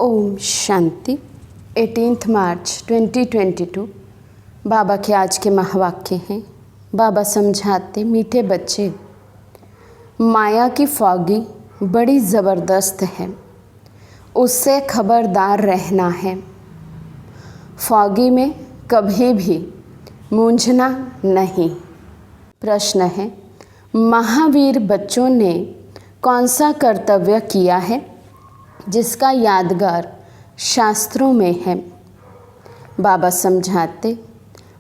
ओम शांति। 18 मार्च 2022 बाबा के आज के महावाक्य हैं। बाबा समझाते, मीठे बच्चे, माया की फॉगी बड़ी ज़बरदस्त है, उससे खबरदार रहना है। फॉगी में कभी भी मूंझना नहीं। प्रश्न है, महावीर बच्चों ने कौन सा कर्तव्य किया है जिसका यादगार शास्त्रों में है? बाबा समझाते,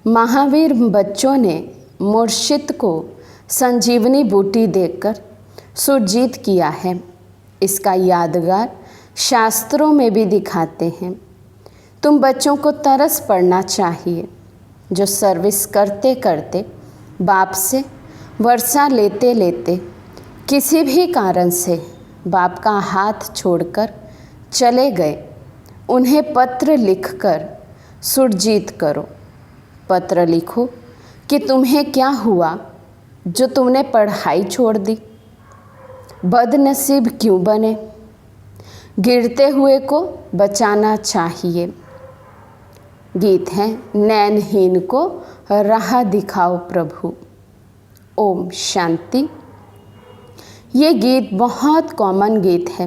महावीर बच्चों ने मुर्शिद को संजीवनी बूटी देकर सुरजीत किया है। इसका यादगार शास्त्रों में भी दिखाते हैं। तुम बच्चों को तरस पड़ना चाहिए जो सर्विस करते करते बाप से वर्षा लेते लेते किसी भी कारण से बाप का हाथ छोड़कर चले गए। उन्हें पत्र लिखकर सुरजीत करो। पत्र लिखो कि तुम्हें क्या हुआ जो तुमने पढ़ाई छोड़ दी, बदनसीब क्यों बने। गिरते हुए को बचाना चाहिए। गीत है, नैनहीन को राह दिखाओ प्रभु। ओम शांति। ये गीत बहुत कॉमन गीत है।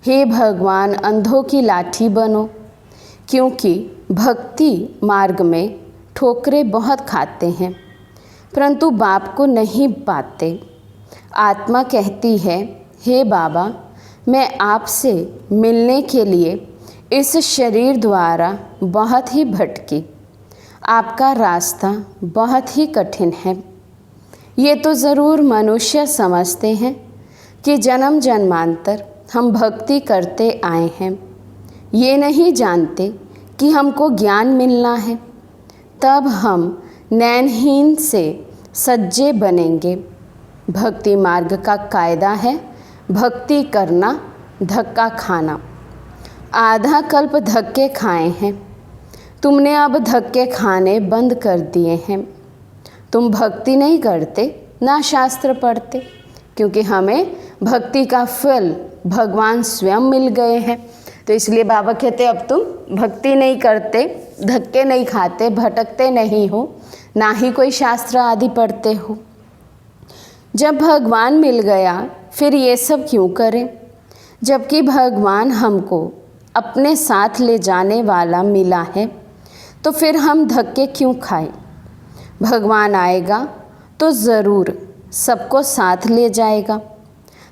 हे भगवान, अंधों की लाठी बनो, क्योंकि भक्ति मार्ग में ठोकरें बहुत खाते हैं परंतु बाप को नहीं पाते। आत्मा कहती है, हे बाबा, मैं आपसे मिलने के लिए इस शरीर द्वारा बहुत ही भटकी। आपका रास्ता बहुत ही कठिन है। ये तो ज़रूर मनुष्य समझते हैं कि जन्म जन्मांतर हम भक्ति करते आए हैं। ये नहीं जानते कि हमको ज्ञान मिलना है, तब हम नैनहीन से सज्जे बनेंगे। भक्ति मार्ग का कायदा है भक्ति करना, धक्का खाना। आधा कल्प धक्के खाए हैं, तुमने अब धक्के खाने बंद कर दिए हैं। तुम भक्ति नहीं करते, ना शास्त्र पढ़ते, क्योंकि हमें भक्ति का फल भगवान स्वयं मिल गए हैं। तो इसलिए बाबा कहते, अब तुम भक्ति नहीं करते, धक्के नहीं खाते, भटकते नहीं हो, ना ही कोई शास्त्र आदि पढ़ते हो। जब भगवान मिल गया फिर ये सब क्यों करें? जबकि भगवान हमको अपने साथ ले जाने वाला मिला है, तो फिर हम धक्के क्यों खाएं? भगवान आएगा तो ज़रूर सबको साथ ले जाएगा।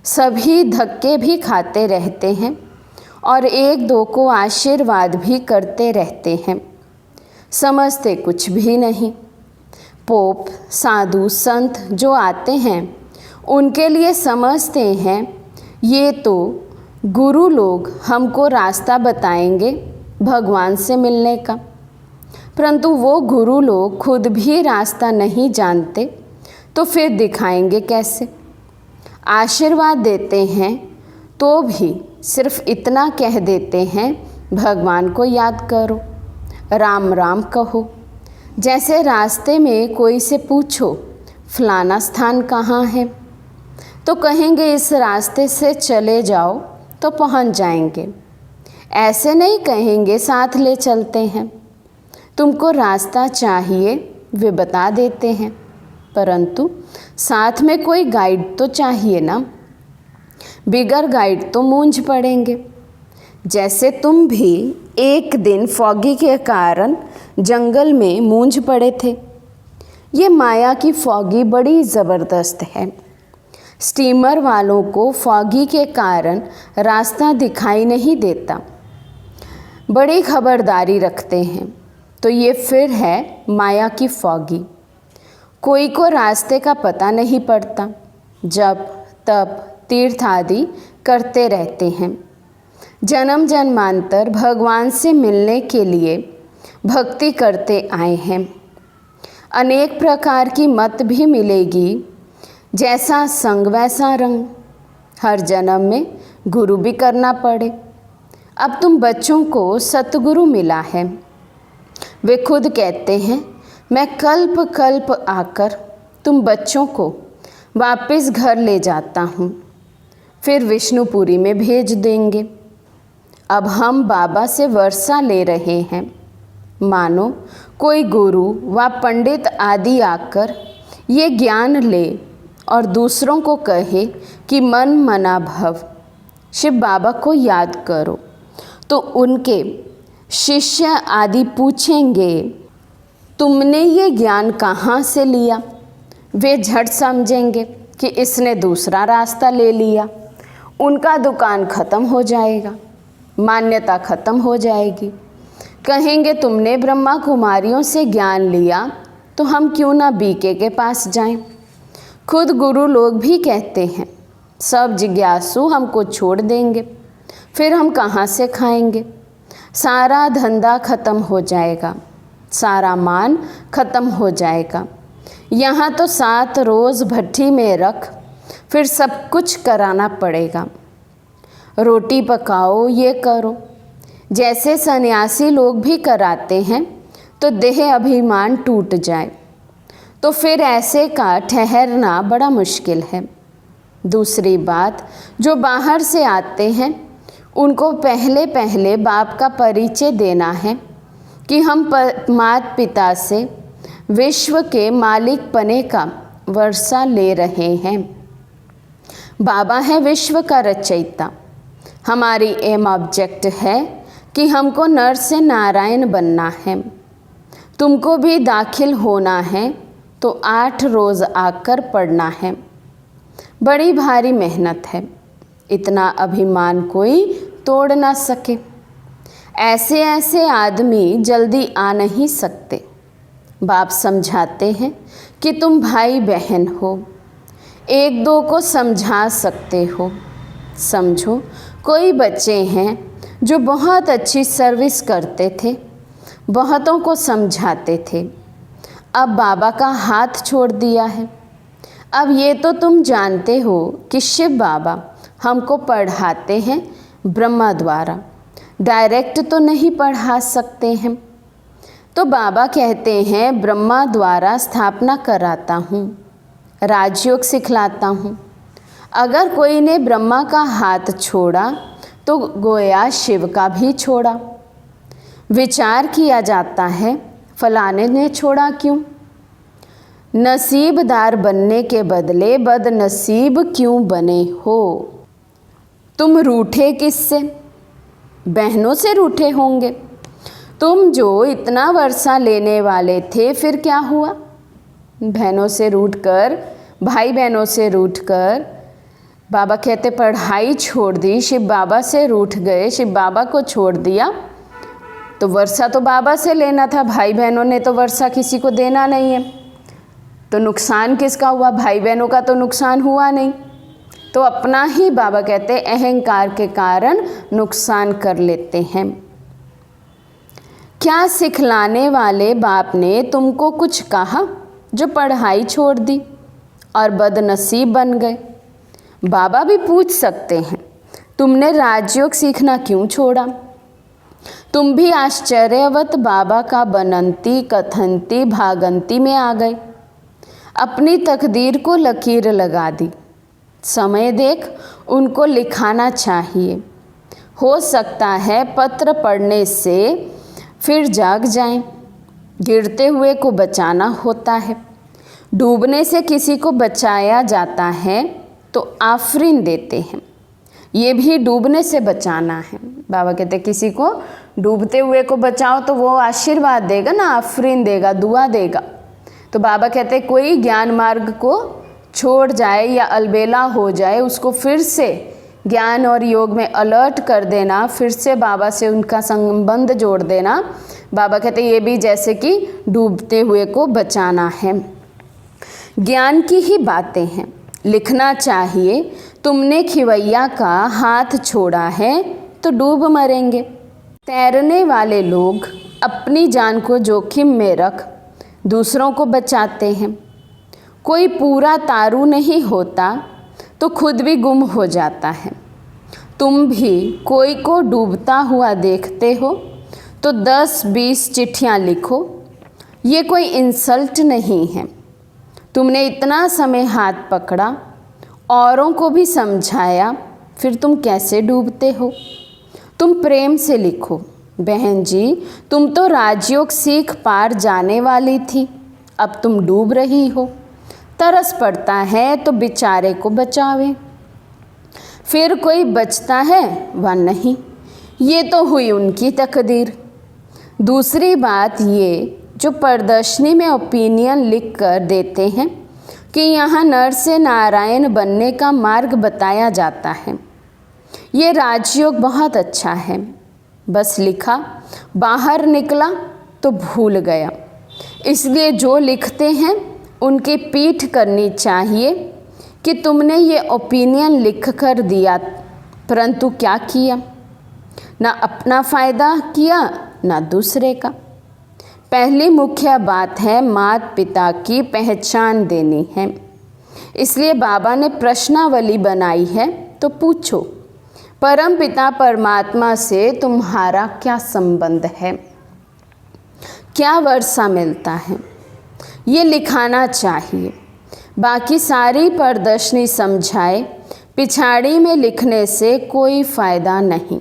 सभी धक्के भी खाते रहते हैं और एक दो को आशीर्वाद भी करते रहते हैं। समझते कुछ भी नहीं। पोप, साधु, संत जो आते हैं उनके लिए समझते हैं ये तो गुरु लोग हमको रास्ता बताएंगे भगवान से मिलने का, परंतु वो गुरु लोग खुद भी रास्ता नहीं जानते तो फिर दिखाएंगे कैसे? आशीर्वाद देते हैं तो भी सिर्फ इतना कह देते हैं, भगवान को याद करो, राम राम कहो। जैसे रास्ते में कोई से पूछो फलाना स्थान कहाँ है, तो कहेंगे इस रास्ते से चले जाओ तो पहुँच जाएंगे। ऐसे नहीं कहेंगे साथ ले चलते हैं। तुमको रास्ता चाहिए वे बता देते हैं, परंतु साथ में कोई गाइड तो चाहिए ना। बिगर गाइड तो मूंझ पड़ेंगे। जैसे तुम भी एक दिन फॉगी के कारण जंगल में मूंझ पड़े थे। ये माया की फॉगी बड़ी ज़बरदस्त है। स्टीमर वालों को फॉगी के कारण रास्ता दिखाई नहीं देता, बड़ी खबरदारी रखते हैं। तो ये फिर है माया की फॉगी। कोई को रास्ते का पता नहीं पड़ता, जब तब तीर्थ आदि करते रहते हैं। जन्म जन्मांतर भगवान से मिलने के लिए भक्ति करते आए हैं। अनेक प्रकार की मत भी मिलेगी, जैसा संग वैसा रंग। हर जन्म में गुरु भी करना पड़े। अब तुम बच्चों को सतगुरु मिला है। वे खुद कहते हैं, मैं कल्प कल्प आकर तुम बच्चों को वापस घर ले जाता हूँ, फिर विष्णुपुरी में भेज देंगे। अब हम बाबा से वर्षा ले रहे हैं। मानो कोई गुरु व पंडित आदि आकर ये ज्ञान ले और दूसरों को कहे कि मन मना भव, शिव बाबा को याद करो, तो उनके शिष्य आदि पूछेंगे तुमने ये ज्ञान कहाँ से लिया। वे झट समझेंगे कि इसने दूसरा रास्ता ले लिया। उनका दुकान खत्म हो जाएगा, मान्यता खत्म हो जाएगी। कहेंगे तुमने ब्रह्मा कुमारियों से ज्ञान लिया तो हम क्यों ना बीके के पास जाएं। खुद गुरु लोग भी कहते हैं सब जिज्ञासु हमको छोड़ देंगे, फिर हम कहाँ से खाएंगे। सारा धंधा खत्म हो जाएगा, सारा मान खत्म हो जाएगा। यहाँ तो 7 रोज़ भट्टी में रख, फिर सब कुछ कराना पड़ेगा। रोटी पकाओ, ये करो, जैसे सन्यासी लोग भी कराते हैं, तो देह अभिमान टूट जाए तो फिर ऐसे का ठहरना बड़ा मुश्किल है। दूसरी बात, जो बाहर से आते हैं उनको पहले पहले बाप का परिचय देना है कि हम माता पिता से विश्व के मालिक पने का वर्षा ले रहे हैं। बाबा है विश्व का रचयिता। हमारी एम ऑब्जेक्ट है कि हमको नर से नारायण बनना है। तुमको भी दाखिल होना है तो 8 रोज़ आकर पढ़ना है। बड़ी भारी मेहनत है, इतना अभिमान कोई तोड़ ना सके। ऐसे ऐसे आदमी जल्दी आ नहीं सकते। बाप समझाते हैं कि तुम भाई बहन हो, एक दो को समझा सकते हो। समझो कोई बच्चे हैं जो बहुत अच्छी सर्विस करते थे, बहुतों को समझाते थे, अब बाबा का हाथ छोड़ दिया है। अब ये तो तुम जानते हो कि शिव बाबा हमको पढ़ाते हैं ब्रह्मा द्वारा, डायरेक्ट तो नहीं पढ़ा सकते हैं। तो बाबा कहते हैं ब्रह्मा द्वारा स्थापना कराता हूँ, राजयोग सिखलाता हूँ। अगर कोई ने ब्रह्मा का हाथ छोड़ा तो गोया शिव का भी छोड़ा। विचार किया जाता है फलाने ने छोड़ा क्यों। नसीबदार बनने के बदले बदनसीब क्यों बने हो। तुम रूठे किससे? बहनों से रूठे होंगे। तुम जो इतना वर्षा लेने वाले थे, फिर क्या हुआ? बहनों से रूठकर, भाई बहनों से रूठकर, बाबा कहते पढ़ाई छोड़ दी, शिव बाबा से रूठ गए, शिव बाबा को छोड़ दिया, तो वर्षा तो बाबा से लेना था, भाई बहनों ने तो वर्षा किसी को देना नहीं है। तो नुकसान किसका हुआ? भाई बहनों का तो नुकसान हुआ नहीं। तो अपना ही बाबा कहते अहंकार के कारण नुकसान कर लेते हैं। क्या सिखलाने वाले बाप ने तुमको कुछ कहा जो पढ़ाई छोड़ दी और बदनसीब बन गए? बाबा भी पूछ सकते हैं तुमने राजयोग सीखना क्यों छोड़ा? तुम भी आश्चर्यवत बाबा का बनंती कथंती भागंती में आ गए, अपनी तकदीर को लकीर लगा दी। समय देख उनको लिखाना चाहिए। हो सकता है पत्र पढ़ने से फिर जाग जाएं। गिरते हुए को बचाना होता है। डूबने से किसी को बचाया जाता है तो आफरीन देते हैं, ये भी डूबने से बचाना है। बाबा कहते किसी को डूबते हुए को बचाओ तो वो आशीर्वाद देगा ना, आफरीन देगा, दुआ देगा। तो बाबा कहते कोई ज्ञान मार्ग को छोड़ जाए या अलबेला हो जाए, उसको फिर से ज्ञान और योग में अलर्ट कर देना, फिर से बाबा से उनका संबंध जोड़ देना। बाबा कहते ये भी जैसे कि डूबते हुए को बचाना है। ज्ञान की ही बातें हैं, लिखना चाहिए। तुमने खिवैया का हाथ छोड़ा है तो डूब मरेंगे। तैरने वाले लोग अपनी जान को जोखिम में रख दूसरों को बचाते हैं। कोई पूरा तारू नहीं होता तो खुद भी गुम हो जाता है। तुम भी कोई को डूबता हुआ देखते हो तो 10-20 चिट्ठियाँ लिखो। ये कोई इंसल्ट नहीं है। तुमने इतना समय हाथ पकड़ा, औरों को भी समझाया, फिर तुम कैसे डूबते हो? तुम प्रेम से लिखो, बहन जी तुम तो राजयोग सीख पार जाने वाली थी, अब तुम डूब रही हो। तरस पड़ता है तो बेचारे को बचावे, फिर कोई बचता है व नहीं, ये तो हुई उनकी तकदीर। दूसरी बात ये जो प्रदर्शनी में ओपिनियन लिख कर देते हैं कि यहाँ नर से नारायण बनने का मार्ग बताया जाता है, ये राजयोग बहुत अच्छा है, बस लिखा, बाहर निकला तो भूल गया। इसलिए जो लिखते हैं उनकी पीठ करनी चाहिए कि तुमने ये ओपिनियन लिख कर दिया, परंतु क्या किया? ना अपना फ़ायदा किया ना दूसरे का। पहली मुख्य बात है माता पिता की पहचान देनी है। इसलिए बाबा ने प्रश्नावली बनाई है, तो पूछो परम पिता परमात्मा से तुम्हारा क्या संबंध है, क्या वर्षा मिलता है, ये लिखाना चाहिए। बाकी सारी प्रदर्शनी समझाए, पिछाड़ी में लिखने से कोई फ़ायदा नहीं।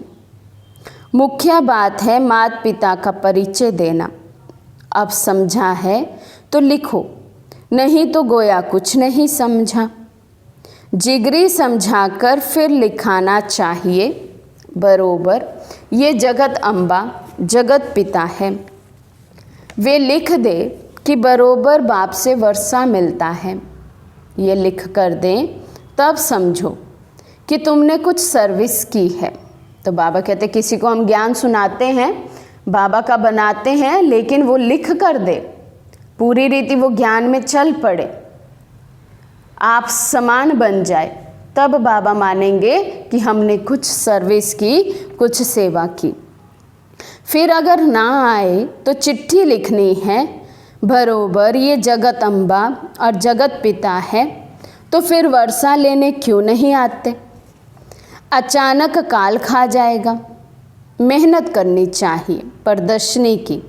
मुख्य बात है माता पिता का परिचय देना। अब समझा है तो लिखो, नहीं तो गोया कुछ नहीं समझा। जिगरी समझाकर फिर लिखाना चाहिए बरोबर। ये जगत अम्बा जगत पिता है, वे लिख दे कि बरोबर बाप से वर्षा मिलता है। ये लिख कर दें तब समझो कि तुमने कुछ सर्विस की है। तो बाबा कहते किसी को हम ज्ञान सुनाते हैं, बाबा का बनाते हैं, लेकिन वो लिख कर दे, पूरी रीति वो ज्ञान में चल पड़े, आप समान बन जाए, तब बाबा मानेंगे कि हमने कुछ सर्विस की, कुछ सेवा की। फिर अगर ना आए तो चिट्ठी लिखनी है बरोबर ये जगत अम्बा और जगत पिता है, तो फिर वर्षा लेने क्यों नहीं आते? अचानक काल खा जाएगा। मेहनत करनी चाहिए प्रदर्शनी की,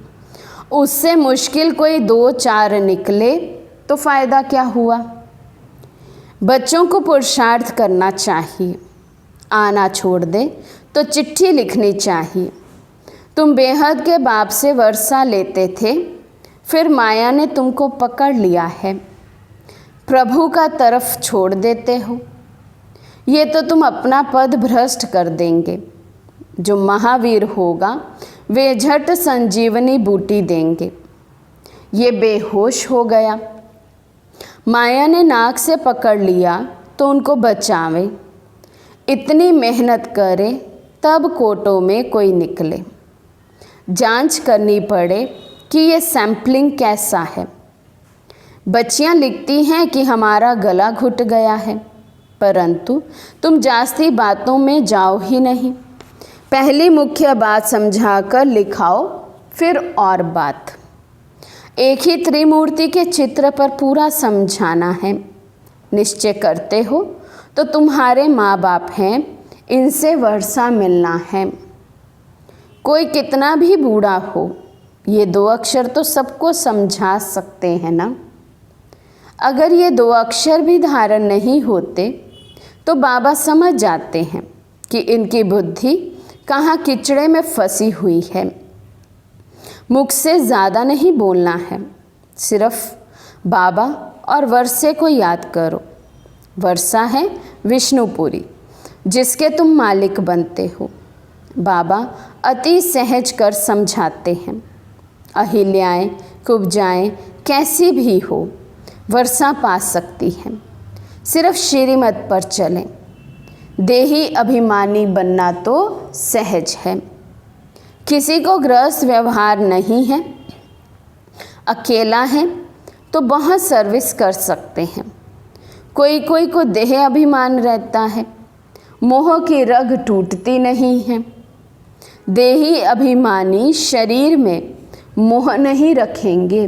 उससे मुश्किल कोई 2-4 निकले तो फ़ायदा क्या हुआ? बच्चों को पुरुषार्थ करना चाहिए, आना छोड़ दे तो चिट्ठी लिखनी चाहिए। तुम बेहद के बाप से वर्षा लेते थे, फिर माया ने तुमको पकड़ लिया है, प्रभु का तरफ छोड़ देते हो, ये तो तुम अपना पद भ्रष्ट कर देंगे। जो महावीर होगा वे झट संजीवनी बूटी देंगे। ये बेहोश हो गया, माया ने नाक से पकड़ लिया तो उनको बचावे। इतनी मेहनत करे तब कोटों में कोई निकले। जांच करनी पड़े कि ये सैम्पलिंग कैसा है। बच्चियां लिखती हैं कि हमारा गला घुट गया है, परंतु तुम जास्ती बातों में जाओ ही नहीं। पहली मुख्य बात समझाकर लिखाओ, फिर और बात। एक ही त्रिमूर्ति के चित्र पर पूरा समझाना है। निश्चय करते हो तो तुम्हारे माँ बाप हैं, इनसे वर्षा मिलना है। कोई कितना भी बूढ़ा हो, ये 2 अक्षर तो सबको समझा सकते हैं ना। अगर ये 2 अक्षर भी धारण नहीं होते तो बाबा समझ जाते हैं कि इनकी बुद्धि कहाँ किचड़े में फंसी हुई है। मुख से ज़्यादा नहीं बोलना है, सिर्फ बाबा और वर्षे को याद करो। वर्षा है विष्णुपुरी, जिसके तुम मालिक बनते हो। बाबा अति सहज कर समझाते हैं। अहिल्याएँ कुब्जाएँ कैसी भी हो, वर्षा पा सकती हैं, सिर्फ श्रीमत पर चलें। देही अभिमानी बनना तो सहज है। किसी को गृहस्थ व्यवहार नहीं है, अकेला है तो बहुत सर्विस कर सकते हैं। कोई कोई को देह अभिमान रहता है, मोह की रग टूटती नहीं है। देही अभिमानी शरीर में मोह नहीं रखेंगे।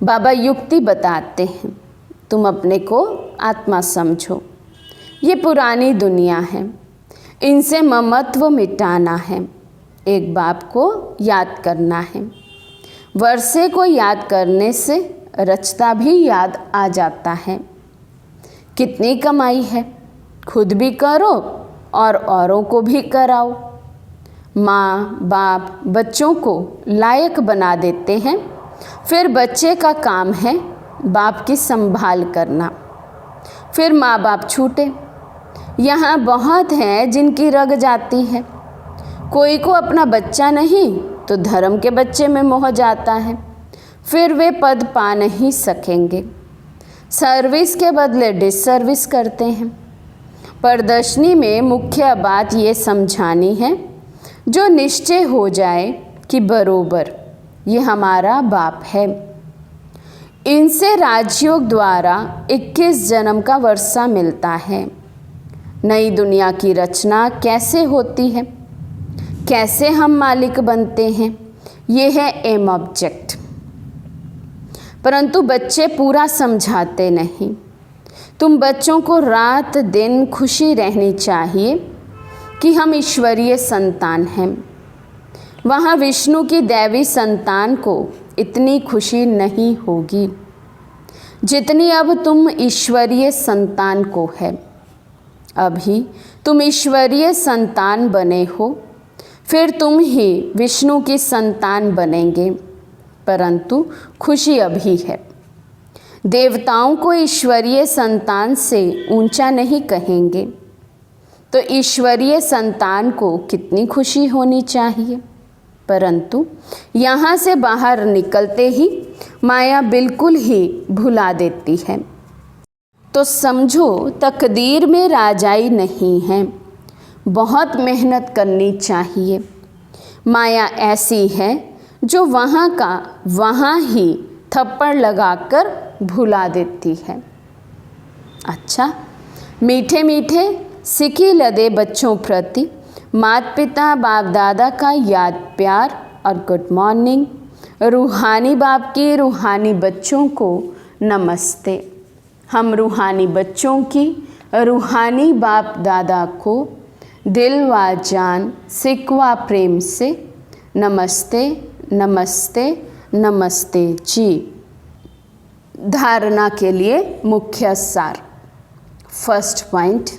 बाबा युक्ति बताते हैं, तुम अपने को आत्मा समझो। ये पुरानी दुनिया है, इनसे ममत्व मिटाना है। एक बाप को याद करना है। वर्षे को याद करने से रचता भी याद आ जाता है। कितनी कमाई है, खुद भी करो और औरों को भी कराओ। माँ बाप बच्चों को लायक बना देते हैं, फिर बच्चे का काम है बाप की संभाल करना, फिर माँ बाप छूटे। यहाँ बहुत हैं जिनकी रग जाती है। कोई को अपना बच्चा नहीं तो धर्म के बच्चे में मोह जाता है, फिर वे पद पा नहीं सकेंगे। सर्विस के बदले डिसर्विस करते हैं। प्रदर्शनी में मुख्य बात ये समझानी है, जो निश्चय हो जाए कि बरोबर ये हमारा बाप है। इनसे राजयोग द्वारा 21 जन्म का वर्षा मिलता है। नई दुनिया की रचना कैसे होती है, कैसे हम मालिक बनते हैं, ये है एम ऑब्जेक्ट। परंतु बच्चे पूरा समझाते नहीं। तुम बच्चों को रात दिन खुशी रहनी चाहिए कि हम ईश्वरीय संतान हैं। वहाँ विष्णु की दैवी संतान को इतनी खुशी नहीं होगी जितनी अब तुम ईश्वरीय संतान को है। अभी तुम ईश्वरीय संतान बने हो, फिर तुम ही विष्णु की संतान बनेंगे, परंतु खुशी अभी है। देवताओं को ईश्वरीय संतान से ऊंचा नहीं कहेंगे, तो ईश्वरीय संतान को कितनी खुशी होनी चाहिए। परंतु यहाँ से बाहर निकलते ही माया बिल्कुल ही भुला देती है। तो समझो तकदीर में राजाई नहीं है, बहुत मेहनत करनी चाहिए। माया ऐसी है जो वहाँ का वहाँ ही थप्पड़ लगाकर भुला देती है। अच्छा, मीठे मीठे सिकी लदे बच्चों प्रति माता पिता बाप दादा का याद प्यार और गुड मॉर्निंग। रूहानी बाप की रूहानी बच्चों को नमस्ते। हम रूहानी बच्चों की रूहानी बाप दादा को दिल व जान सिकवा प्रेम से नमस्ते नमस्ते नमस्ते जी। धारणा के लिए मुख्य सार। फर्स्ट पॉइंट,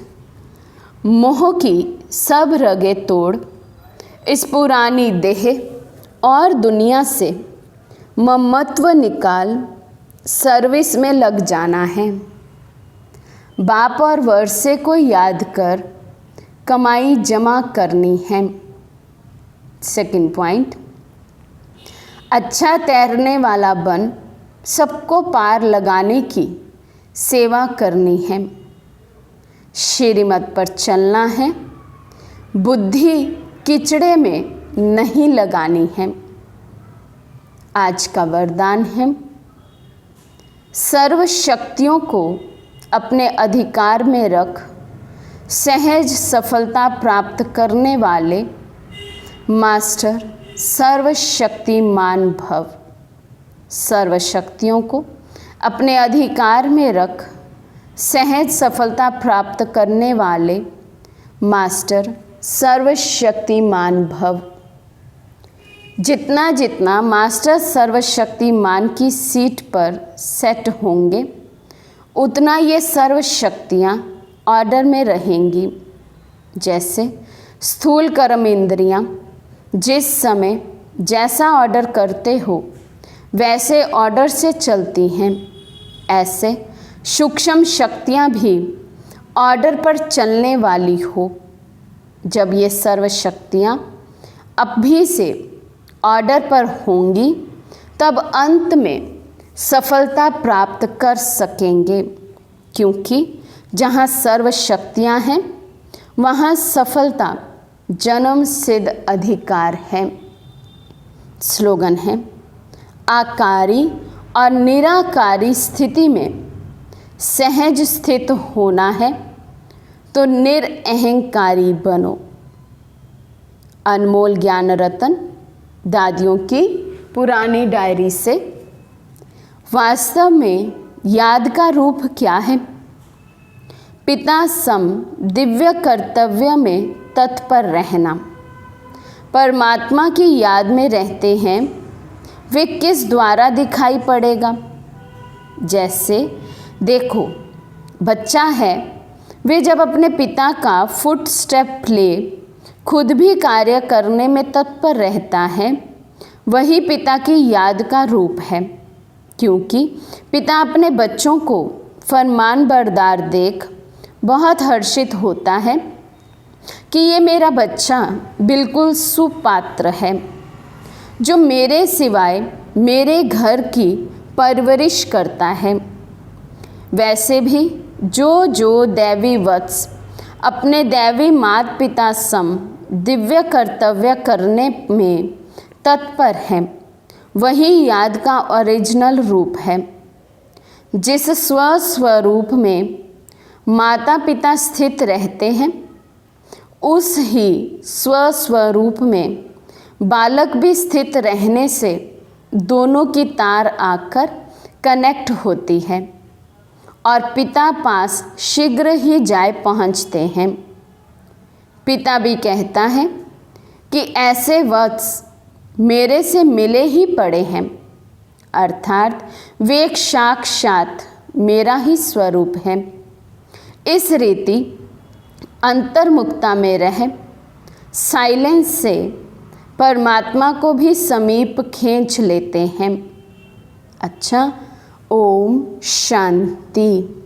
मोह की सब रगे तोड़ इस पुरानी देह और दुनिया से ममत्व निकाल सर्विस में लग जाना है। बाप और वर्षे को याद कर कमाई जमा करनी है। सेकंड पॉइंट, अच्छा तैरने वाला बन सबको पार लगाने की सेवा करनी है। श्रीमत पर चलना है, बुद्धि कीचड़े में नहीं लगानी है। आज का वरदान है, सर्व शक्तियों को अपने अधिकार में रख सहज सफलता प्राप्त करने वाले मास्टर सर्वशक्तिमान भव। सर्व शक्तियों को अपने अधिकार में रख सहज सफलता प्राप्त करने वाले मास्टर सर्वशक्तिमान भव। जितना जितना मास्टर सर्वशक्तिमान की सीट पर सेट होंगे, उतना ये सर्व शक्तियाँ ऑर्डर में रहेंगी। जैसे स्थूल कर्म इंद्रियाँ जिस समय जैसा ऑर्डर करते हो वैसे ऑर्डर से चलती हैं, ऐसे सूक्ष्म शक्तियाँ भी ऑर्डर पर चलने वाली हो। जब ये सर्व शक्तियाँ अभी से ऑर्डर पर होंगी, तब अंत में सफलता प्राप्त कर सकेंगे, क्योंकि जहाँ सर्व शक्तियाँ हैं वहाँ सफलता जन्म सिद्ध अधिकार है। स्लोगन है, आकारी और निराकारी स्थिति में सहज स्थित होना है तो निरअहंकारी बनो। अनमोल ज्ञान रतन दादियों की पुरानी डायरी से। वास्तव में याद का रूप क्या है? पिता सम दिव्य कर्तव्य में तत्पर रहना। परमात्मा की याद में रहते हैं, वे किस द्वारा दिखाई पड़ेगा? जैसे देखो, बच्चा है, वे जब अपने पिता का फुट स्टेप ले खुद भी कार्य करने में तत्पर रहता है, वही पिता की याद का रूप है। क्योंकि पिता अपने बच्चों को फरमानबरदार देख बहुत हर्षित होता है कि ये मेरा बच्चा बिल्कुल सुपात्र है, जो मेरे सिवाय मेरे घर की परवरिश करता है। वैसे भी जो जो दैवी वत्स अपने दैवी माता पिता सम दिव्य कर्तव्य करने में तत्पर हैं, वही याद का ओरिजिनल रूप है। जिस स्वस्वरूप में माता पिता स्थित रहते हैं, उस ही स्वस्वरूप में बालक भी स्थित रहने से दोनों की तार आकर कनेक्ट होती है और पिता पास शीघ्र ही जाए पहुंचते हैं। पिता भी कहता है कि ऐसे वत्स मेरे से मिले ही पड़े हैं, अर्थात वे एक साक्षात मेरा ही स्वरूप है। इस रीति अंतर्मुखता में रह साइलेंस से परमात्मा को भी समीप खींच लेते हैं। अच्छा, ओम शांति।